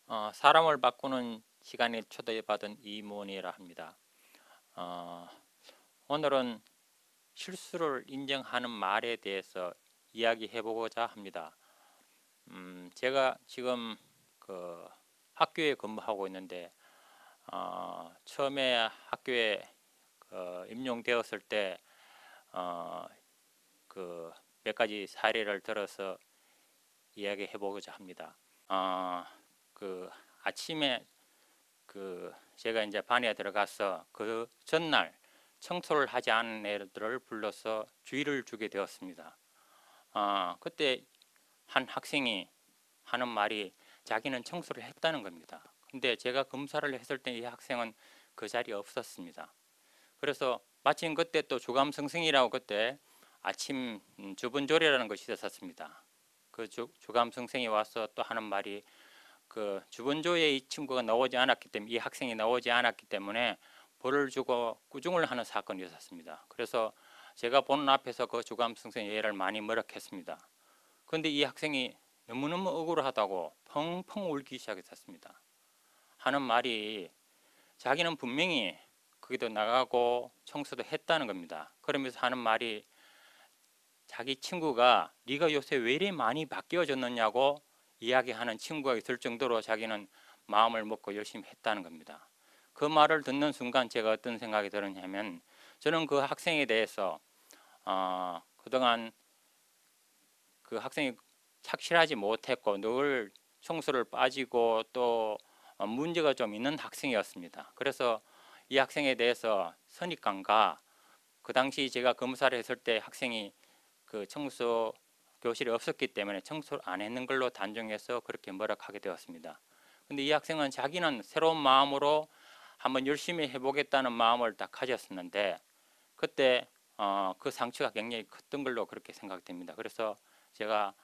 사람을 바꾸는 시간에 초대받은 이모니라 합니다. 어, 오늘은 실수를 인정하는 말에 대해서 이야기해 보고자 합니다. 제가 지금 그 학교에 근무하고 있는데 처음에 학교에 임용되었을 때 그 몇 가지 사례를 들어서 이야기해 보고자 합니다. 그 아침에 제가 이제 반에 들어가서 그 전날 청소를 하지 않은 애들을 불러서 주의를 주게 되었습니다. 그때 한 학생이 하는 말이 자기는 청소를 했다는 겁니다. 근데 제가 검사를 했을 때 이 학생은 그 자리에 없었습니다. 그래서 마침 그때 또 주감승승이라고 그때 아침 주분조리라는 것이 있었습니다. 그 주감승승이 와서 또 하는 말이 그 주분조에 이 친구가 나오지 않았기 때문에 이 학생이 나오지 않았기 때문에 벌을 주고 꾸중을 하는 사건이 있었습니다. 그래서 제가 보는 앞에서 그 주감승승 얘를 많이 머쓱했습니다. 그런데 이 학생이 너무너무 억울하다고 펑펑 울기 시작했습니다. 하는 말이 자기는 분명히 거기도 나가고 청소도 했다는 겁니다. 그러면서 하는 말이 자기 친구가 네가 요새 왜 이리 많이 바뀌어졌느냐고 이야기하는 친구가 있을 정도로 자기는 마음을 먹고 열심히 했다는 겁니다. 그 말을 듣는 순간 제가 어떤 생각이 들었냐면 저는 그 학생에 대해서 그동안 그 학생이 착실하지 못했고 늘 청소를 빠지고 또 문제가 좀 있는 학생이었습니다. 그래서 이 학생에 대해서 선입관과 그 당시 제가 검사를 했을 때 학생이 그 청소 교실이 없었기 때문에 청소를 안 했는 걸로 단정해서 그렇게 뭐라하게 되었습니다. 근데 이 학생은 자기는 새로운 마음으로 한번 열심히 해보겠다는 마음을 딱 가졌었는데 그때 그 상처가 굉장히 컸던 걸로 그렇게 생각됩니다. 그래서 제가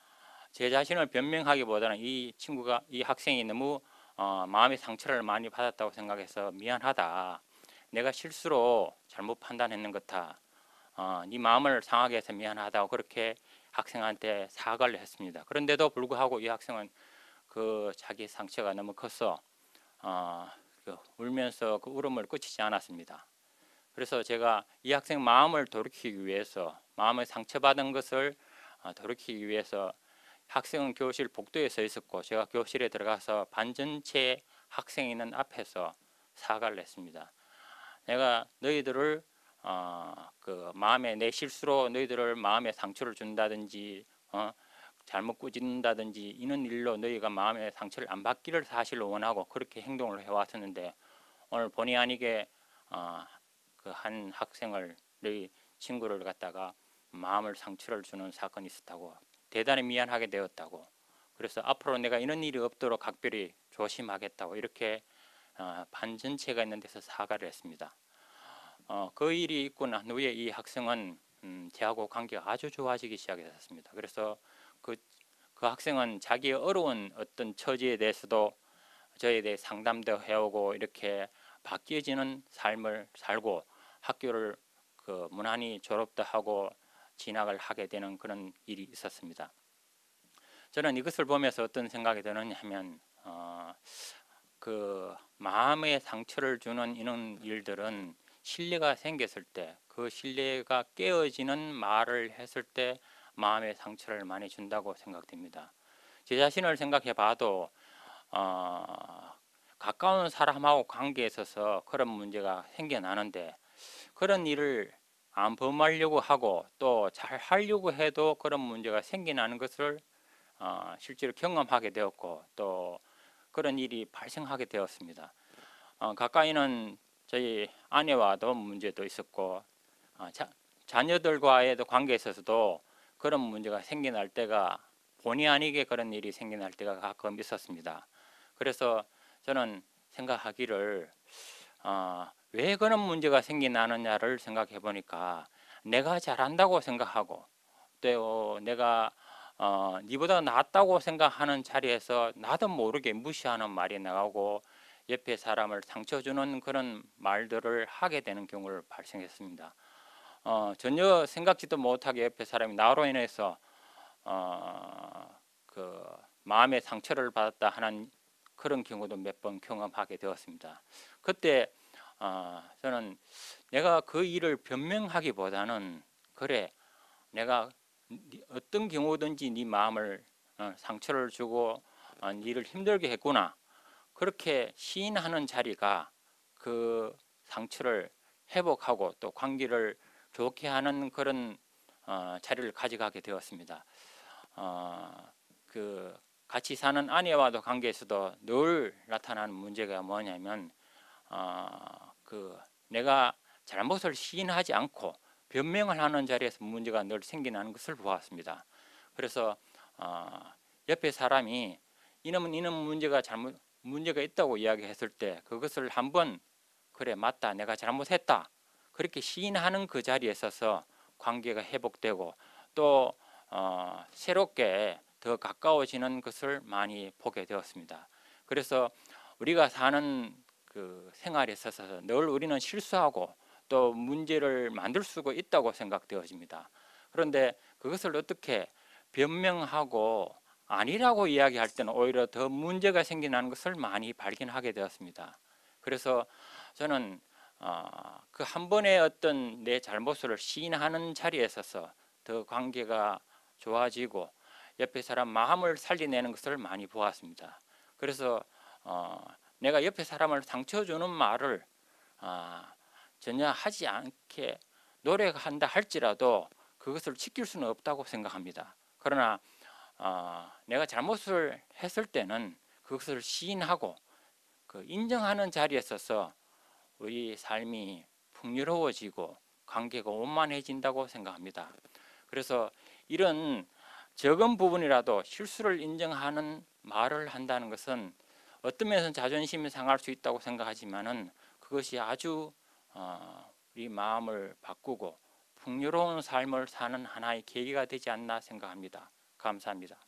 제 자신을 변명하기보다는 이 친구가 이 학생이 너무 마음의 상처를 많이 받았다고 생각해서 미안하다. 내가 실수로 잘못 판단했는 것다. 네 마음을 상하게 해서 미안하다고 그렇게 학생한테 사과를 했습니다. 그런데도 불구하고 이 학생은 그 자기 상처가 너무 커서 울면서 그 울음을 그치지 않았습니다. 그래서 제가 이 학생 마음을 돌이키기 위해서 마음의 상처받은 것을 돌이키기 위해서 학생은 교실 복도에 서 있었고 제가 교실에 들어가서 반 전체 학생이 있는 앞에서 사과를 했습니다. 내가 너희들을 그 마음에 내 실수로 너희들을 마음에 상처를 준다든지 잘못 꾸짖는다든지 이런 일로 너희가 마음의 상처를 안 받기를 사실 원하고 그렇게 행동을 해왔었는데 오늘 본의 아니게 그 한 학생을 너희 친구를 갖다가 마음을 상처를 주는 사건이 있었다고 대단히 미안하게 되었다고 그래서 앞으로 내가 이런 일이 없도록 각별히 조심하겠다고 이렇게 반 전체가 있는 데서 사과를 했습니다. 그 일이 있고 난 후에 이 학생은 저하고 관계가 아주 좋아지기 시작했습니다. 그래서 그 학생은 자기의 어려운 어떤 처지에 대해서도 저에 대해 상담도 해오고 이렇게 바뀌어지는 삶을 살고 학교를 그 무난히 졸업도 하고 진학을 하게 되는 그런 일이 있었습니다. 저는 이것을 보면서 어떤 생각이 드느냐 하면 그 마음의 상처를 주는 이런 일들은 신뢰가 생겼을 때 그 신뢰가 깨어지는 말을 했을 때 마음의 상처를 많이 준다고 생각됩니다. 제 자신을 생각해 봐도 가까운 사람하고 관계에 있어서 그런 문제가 생겨나는데 그런 일을 안 범하려고 하고 또 잘 하려고 해도 그런 문제가 생겨나는 것을 실제로 경험하게 되었고 또 그런 일이 발생하게 되었습니다. 가까이는 저희 아내와도 문제도 있었고 자녀들과의 관계에 있어서도 그런 문제가 생겨날 때가 본의 아니게 그런 일이 생겨날 때가 가끔 있었습니다. 그래서 저는 생각하기를 왜 그런 문제가 생겨나느냐를 생각해 보니까 내가 잘한다고 생각하고 또 내가 니보다 낫다고 생각하는 자리에서 나도 모르게 무시하는 말이 나오고 옆에 사람을 상처 주는 그런 말들을 하게 되는 경우를 발생했습니다. 전혀 생각지도 못하게 옆에 사람이 나로 인해서 그 마음의 상처를 받았다 하는 그런 경우도 몇 번 경험하게 되었습니다. 그때 저는 내가 그 일을 변명하기보다는 그래 내가 어떤 경우든지 네 마음을 상처를 주고 니를 힘들게 했구나 그렇게 시인하는 자리가 그 상처를 회복하고 또 관계를 좋게 하는 그런 자리를 가져가게 되었습니다. 그 같이 사는 아내와도 관계에서도 늘 나타나는 문제가 뭐냐면 그 내가 잘못을 시인하지 않고 변명을 하는 자리에서 문제가 늘 생겨나는 것을 보았습니다. 그래서 옆에 사람이 이놈은 이놈 문제가 있다고 이야기했을 때 그것을 한번 그래 맞다 내가 잘못했다 그렇게 시인하는 그 자리에 있어서 관계가 회복되고 또 새롭게 더 가까워지는 것을 많이 보게 되었습니다. 그래서 우리가 사는 그 생활에 있어서 늘 우리는 실수하고 또 문제를 만들 수가 있다고 생각되어집니다. 그런데 그것을 어떻게 변명하고 아니라고 이야기할 때는 오히려 더 문제가 생겨나는 것을 많이 발견하게 되었습니다. 그래서 저는 그 한 번의 어떤 내 잘못을 시인하는 자리에 있어서 더 관계가 좋아지고 옆에 사람 마음을 살려내는 것을 많이 보았습니다. 그래서 내가 옆에 사람을 상처 주는 말을 전혀 하지 않게 노력한다 할지라도 그것을 지킬 수는 없다고 생각합니다. 그러나 내가 잘못을 했을 때는 그것을 시인하고 그 인정하는 자리에 있어서 우리 삶이 풍요로워지고 관계가 원만해진다고 생각합니다. 그래서 이런 적은 부분이라도 실수를 인정하는 말을 한다는 것은 어떤 면에서는 자존심이 상할 수 있다고 생각하지만은 그것이 아주 우리 마음을 바꾸고 풍요로운 삶을 사는 하나의 계기가 되지 않나 생각합니다. 감사합니다.